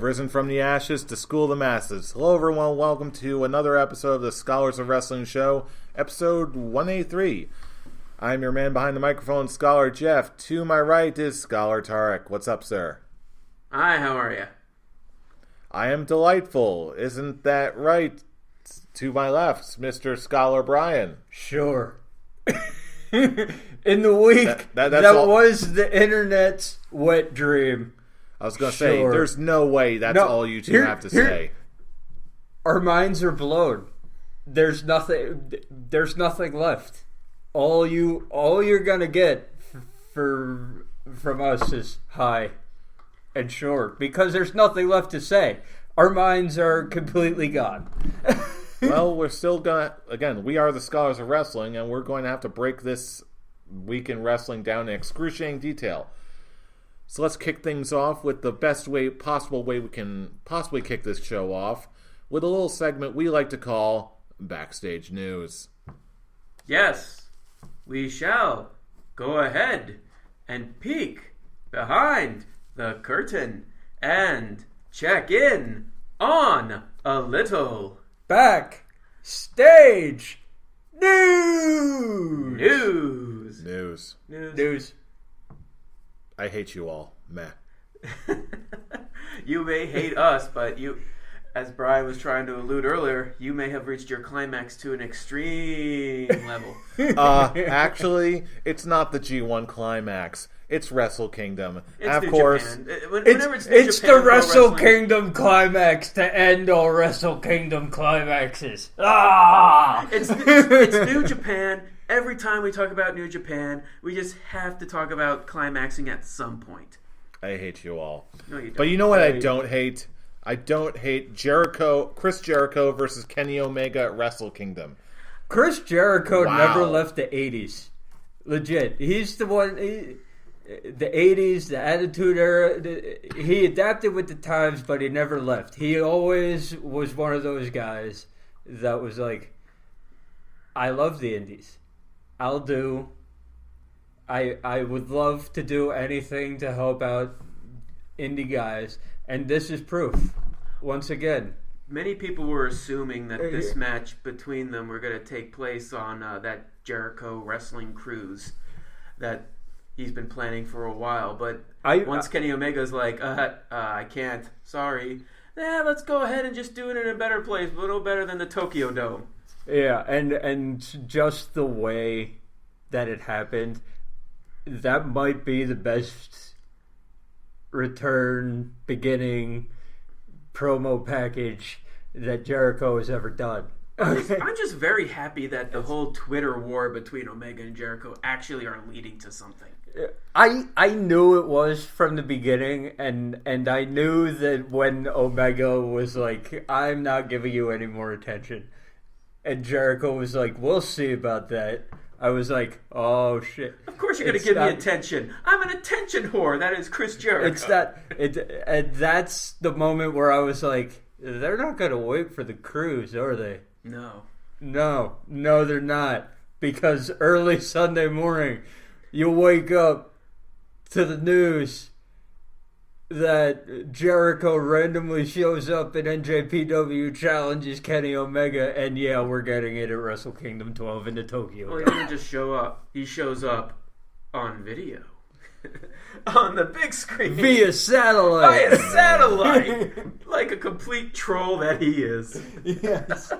have risen from the ashes to school the masses. Hello everyone, welcome to another episode of the Scholars of Wrestling Show, episode 183. I'm your man behind the microphone, Scholar Jeff. To my right is Scholar Tarek. What's up, sir? Hi, how are you? I am delightful. Isn't that right? To my left, Mr. Scholar Brian. Sure. In the week that was the internet's wet dream. I was going to say, there's no way that's all you two have to say. Our minds are blown. There's nothing left. All you're going to get from us is hi and short, because there's nothing left to say. Our minds are completely gone. Well, we're still going to, again, we are the Scholars of Wrestling, and we're going to have to break this week in wrestling down in excruciating detail. So let's kick things off with the best possible way we can possibly kick this show off, with a little segment we like to call Backstage News. Yes, we shall go ahead and peek behind the curtain and check in on a little Backstage News. News. I hate you all. Meh. You may hate us, but you, as Brian was trying to allude earlier, you may have reached your climax to an extreme level. Actually, it's not the G1 climax. It's Wrestle Kingdom. It's of New course, Japan. It's the Wrestle Kingdom climax to end all Wrestle Kingdom climaxes. It's New Japan. Every time we talk about New Japan, we just have to talk about climaxing at some point. I hate you all. No, you don't. But you know what I don't hate? I don't hate Chris Jericho versus Kenny Omega at Wrestle Kingdom. Chris Jericho never left the 80s. Legit. He's the one... the 80s, the Attitude Era, he adapted with the times, but he never left. He always was one of those guys that was like, I love the indies. I would love to do anything to help out indie guys, and this is proof. Once again. Many people were assuming that this match between them were going to take place on that Jericho wrestling cruise that he's been planning for a while, but once Kenny Omega's like, I can't, sorry, let's go ahead and just do it in a better place, a little better than the Tokyo Dome. Yeah, and just the way that it happened, that might be the best return, beginning, promo package that Jericho has ever done. I'm just very happy that the whole Twitter war between Omega and Jericho actually are leading to something. I knew it was from the beginning, and I knew that when Omega was like, I'm not giving you any more attention, and Jericho was like, we'll see about that, I was like, oh shit. Of course you're going to give me attention. I'm an attention whore. That is Chris Jericho. And that's the moment where I was like, they're not going to wait for the cruise, are they? No, they're not. Because early Sunday morning, you wake up to the news that Jericho randomly shows up and NJPW challenges Kenny Omega, and yeah, we're getting it at Wrestle Kingdom 12 in Tokyo. Well, he doesn't just show up. He shows up on video. On the big screen. Via satellite. Like a complete troll that he is. Yes.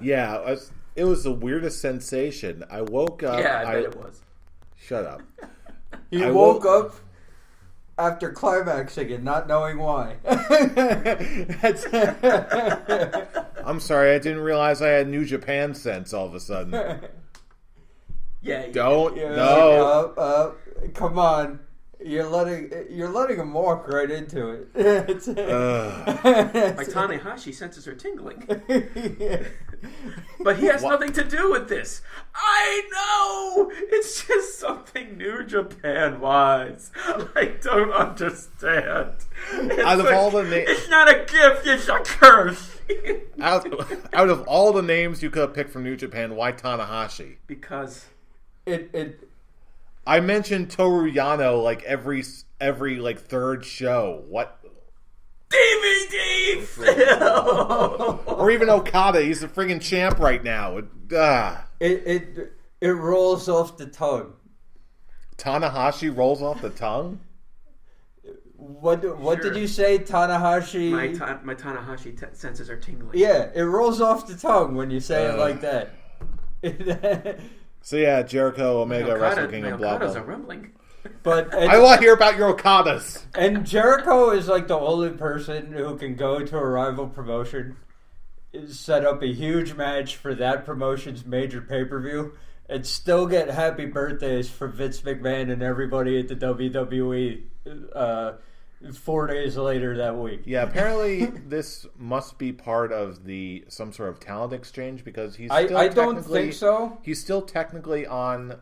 Yeah, it was the weirdest sensation. I woke up... Yeah, I bet it was. Shut up. He woke up after climaxing and not knowing why. I'm sorry, I didn't realize I had New Japan sense all of a sudden. Yeah. No. Come on. You're letting him walk right into it. My Tanahashi senses are tingling. But he has nothing to do with this. I know! It's just something New Japan-wise. I don't understand. It's not a gift, it's a curse. Out of all the names you could have picked from New Japan, why Tanahashi? Because I mentioned Toru Yano like every like third show. What? DVD film. Or even Okada. He's the friggin' champ right now. It rolls off the tongue. Tanahashi rolls off the tongue? What did you say, Tanahashi? My Tanahashi senses are tingling. Yeah, it rolls off the tongue when you say it like that. So yeah, Jericho, Omega, Wrestle Kingdom, blah blah. Okada's a rumbling. But I want to hear about your Okadas. And Jericho is like the only person who can go to a rival promotion, set up a huge match for that promotion's major pay-per-view, and still get happy birthdays for Vince McMahon and everybody at the WWE 4 days later that week. Yeah, apparently this must be part of some sort of talent exchange because he's. I don't think so. He's still technically under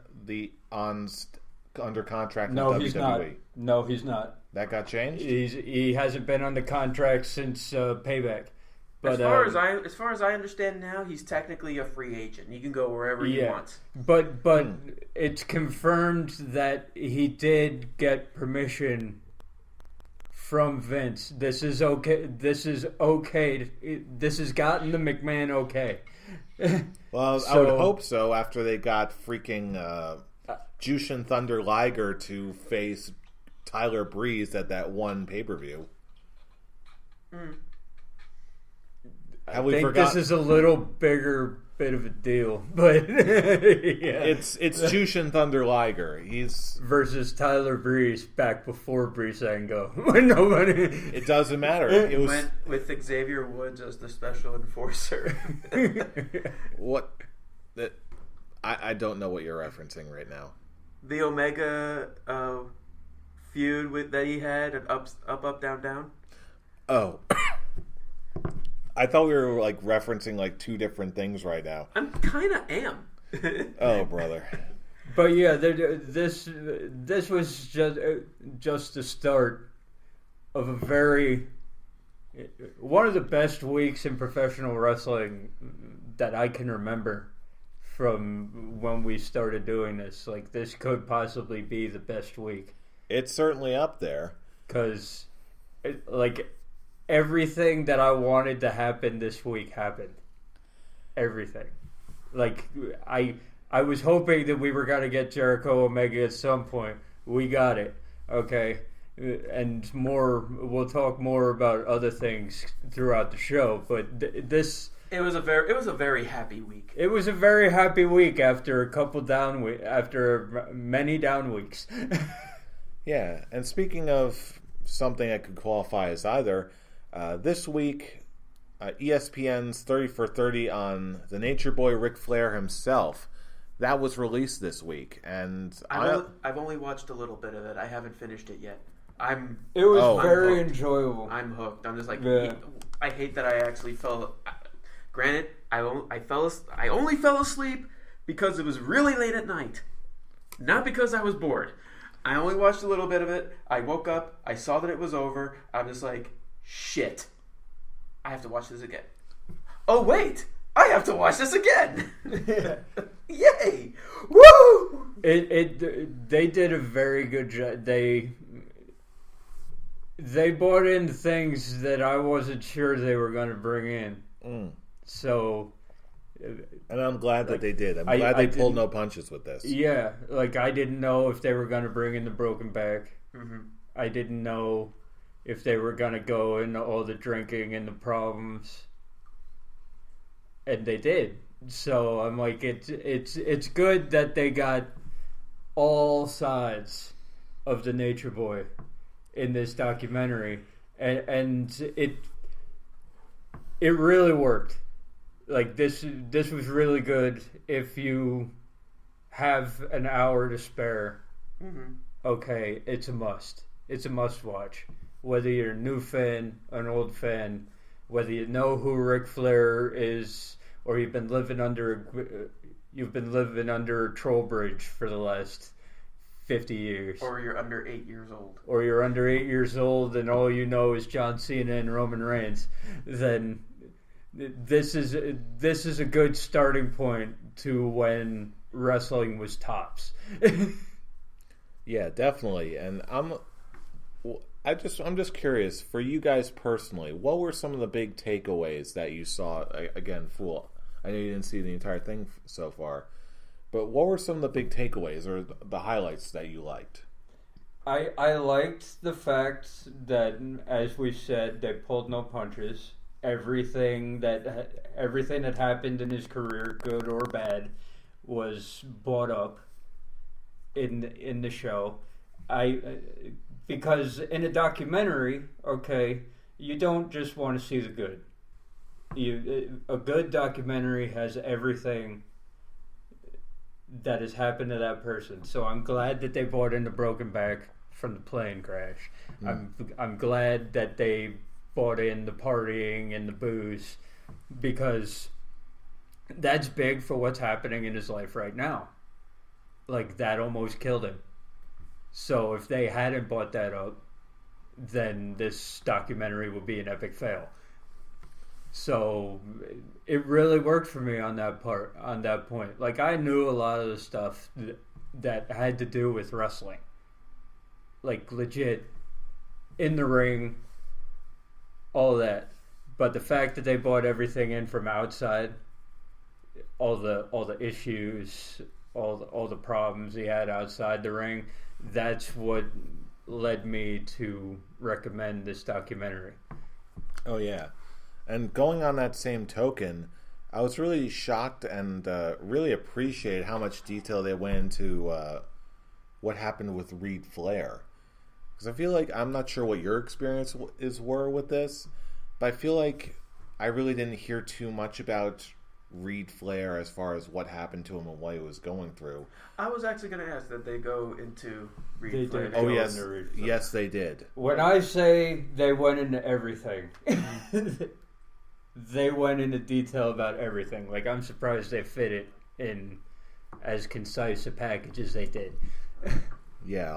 contract with WWE. He's not. No, he's not. That got changed. He hasn't been under contract since Payback. But, as far as I understand now, he's technically a free agent. He can go wherever he wants. But it's confirmed that he did get permission from Vince. This is okay. This has gotten the McMahon okay. Well, I would hope so. After they got freaking Jushin Thunder Liger to face Tyler Breeze at that one pay-per-view. I think this is a little bigger bit of a deal, but it's Jushin Thunder Liger. He's versus Tyler Breeze back before Breezango. When nobody. It doesn't matter. It went with Xavier Woods as the special enforcer. What? I don't know what you're referencing right now. The Omega feud that he had at up, down, down. Oh. I thought we were like referencing like two different things right now. I'm kind of am. Oh, brother. But yeah, this was just the start of one of the best weeks in professional wrestling that I can remember from when we started doing this. Like, this could possibly be the best week. It's certainly up there. Because, everything that I wanted to happen this week happened. Everything. Like, I was hoping that we were going to get Jericho Omega at some point. We got it. Okay. And we'll talk more about other things throughout the show. But this... It was a very happy week. It was a very happy week after after many down weeks. Yeah. And speaking of something that could qualify as either... this week, ESPN's 30 for 30 on the Nature Boy Ric Flair himself. That was released this week, and I've only watched a little bit of it. I haven't finished it yet. It was very enjoyable. I'm hooked. I'm just like, yeah. I hate that I actually fell. Granted, I only fell asleep because it was really late at night, not because I was bored. I only watched a little bit of it. I woke up. I saw that it was over. I'm just like, shit, I have to watch this again. Oh, wait, I have to watch this again. Yay. Woo! They did a very good job. They brought in things that I wasn't sure they were going to bring in. So... And I'm glad that they did. I'm glad they pulled no punches with this. Yeah, I didn't know if they were going to bring in the broken back. Mm-hmm. I didn't know if they were going to go into all the drinking and the problems. And they did. So I'm like, it's good that they got all sides of the Nature Boy in this documentary. And it really worked. Like, this was really good. If you have an hour to spare, okay, it's a must. It's a must watch. Whether you're a new fan, an old fan, whether you know who Ric Flair is, or you've been living under a troll bridge for the last 50 years, or you're under 8 years old, and all you know is John Cena and Roman Reigns, then this is a good starting point to when wrestling was tops. Yeah, definitely. And I'm just curious, for you guys personally, what were some of the big takeaways that you saw? Again, Fool, I know you didn't see the entire thing so far, but what were some of the big takeaways or the highlights that you liked? I liked the fact that, as we said, they pulled no punches. Everything that happened in his career, good or bad, was brought up in the show. Because in a documentary, okay, you don't just want to see the good. A good documentary has everything that has happened to that person. So I'm glad that they brought in the broken back from the plane crash. I'm glad that they brought in the partying and the booze, because that's big for what's happening in his life right now. Like, that almost killed him. So if they hadn't brought that up, then this documentary would be an epic fail. So it really worked for me on that point. Like, I knew a lot of the stuff that had to do with wrestling. Like, legit, in the ring, all that. But the fact that they brought everything in from outside, all the issues, all the problems he had outside the ring, that's what led me to recommend this documentary. Oh yeah. And going on that same token, I was really shocked and really appreciated how much detail they went into what happened with Reed Flair. Because I feel like, I'm not sure what your experience were with this, but I feel like I really didn't hear too much about Reed Flair as far as what happened to him and what he was going through. I was actually going to ask that they go into Reed Flair. Oh yes, yes they did. When I say they went into everything, they went into detail about everything. Like, I'm surprised they fit it in as concise a package as they did. Yeah,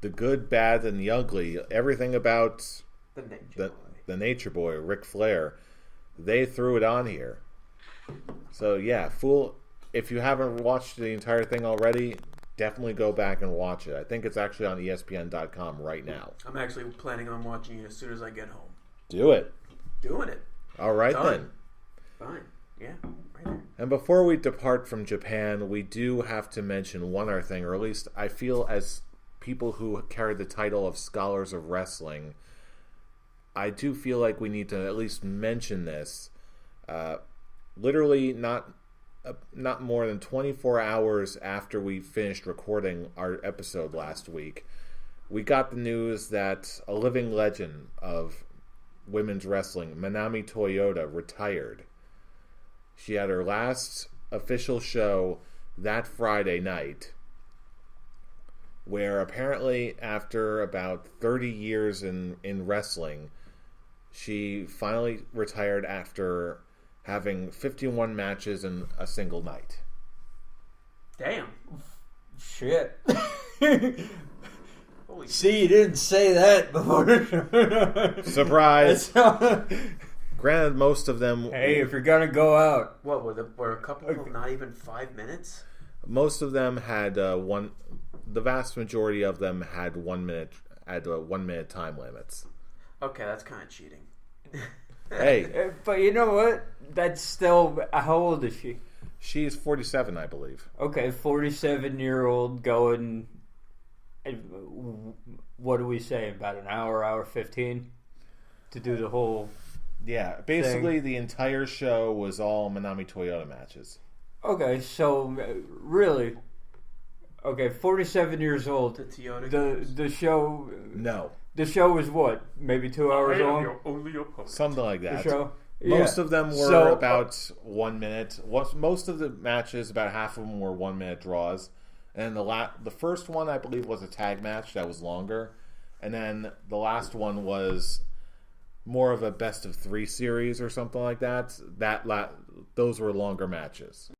the good, bad, and the ugly, everything about the Nature Boy, Ric Flair, they threw it on here. So yeah, Fool, if you haven't watched the entire thing already, definitely go back and watch it. I think it's actually on ESPN.com right now. I'm actually planning on watching it as soon as I get home. Do it. Doing it. All right. Done. Then. Fine. Yeah, right there. And before we depart from Japan, we do have to mention one other thing, or at least I feel as people who carry the title of Scholars of Wrestling, I do feel like we need to at least mention this. Literally not more than 24 hours after we finished recording our episode last week, we got the news that a living legend of women's wrestling, Manami Toyota, retired. She had her last official show that Friday night, where apparently after about 30 years in wrestling, she finally retired after having 51 matches in a single night. Damn. Shit. See, you didn't say that before. Surprise. Granted, most of them... Hey, if you're going to go out... What, were a couple of them not even 5 minutes? Most of them had one... The vast majority of them had 1 minute... Had 1 minute time limits. Okay, that's kind of cheating. Hey. But you know what? That's still... How old is she? She's 47, I believe. Okay, 47-year-old going... What do we say? About an hour 15? To do the whole... Yeah, basically the entire show was all Manami Toyota matches. Okay, so really... Okay, 47 years old. The Toyota the show... No. The show was what? Maybe 2 hours long? Your only opponent. Something like that. The show? Most of them were about 1 minute. Most of the matches, about half of them were 1 minute draws. And the first one, I believe, was a tag match that was longer. And then the last one was more of a best of 3 series or something like that. Those were longer matches.